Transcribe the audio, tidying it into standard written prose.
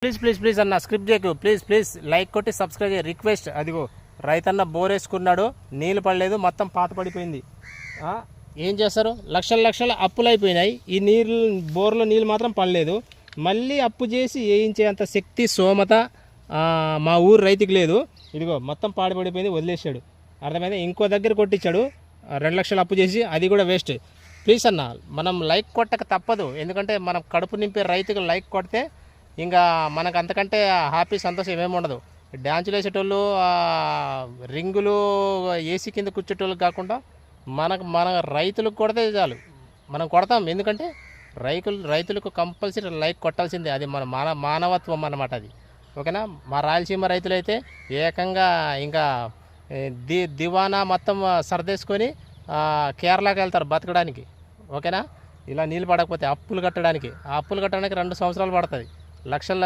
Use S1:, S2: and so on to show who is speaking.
S1: Please please please అన్న script చేయకు, please please like కొట్టి సబ్స్క్రైబ్ చేయ రిక్వెస్ట్. అదిగో రైతన్న బోర్ వేసుకున్నాడు, నీళ్ళు పడలేదు, మొత్తం పాత పడిపోయింది. ఏం చేస్తారు? లక్షల లక్షల అప్పులు అయిపోయినాయి. ఈ నీళ్ళు బోర్లో నీళ్ళు మాత్రం పడలేదు. మళ్ళీ అప్పు చేసి వేయించేంత శక్తి సోమత మా ఊరు రైతుకి లేదు. ఇదిగో మొత్తం పాడుపడిపోయింది, వదిలేసాడు. అర్థమైంది? ఇంకో దగ్గర కొట్టించాడు 2 లక్షలు అప్పు చేసి, అది కూడా వేస్ట్. ప్లీజ్ అన్న, మనం లైక్ కొట్టక తప్పదు. ఎందుకంటే మనం కడుపు నింపే రైతుకు లైక్ కొడితే ఇంకా మనకు అంతకంటే హ్యాపీ సంతోషం ఏమేమి ఉండదు. డ్యాన్సులు వేసేటోళ్ళు, రింగులు ఏసీ కింద కూర్చేటోళ్ళు కాకుండా మన రైతులకు కొడితే చాలు. మనం కొడతాం, ఎందుకంటే రైతులకు కంపల్సరీ లైక్ కొట్టాల్సిందే. అది మన మానవత్వం అన్నమాట అది. ఓకేనా? మా రాయలసీమ రైతులైతే ఏకంగా ఇంకా దివానా మొత్తం సర్దేసుకొని కేరళకి వెళ్తారు బతకడానికి. ఓకేనా? ఇలా నీళ్ళు పడకపోతే అప్పులు కట్టడానికి 2 సంవత్సరాలు పడుతుంది. లక్షలు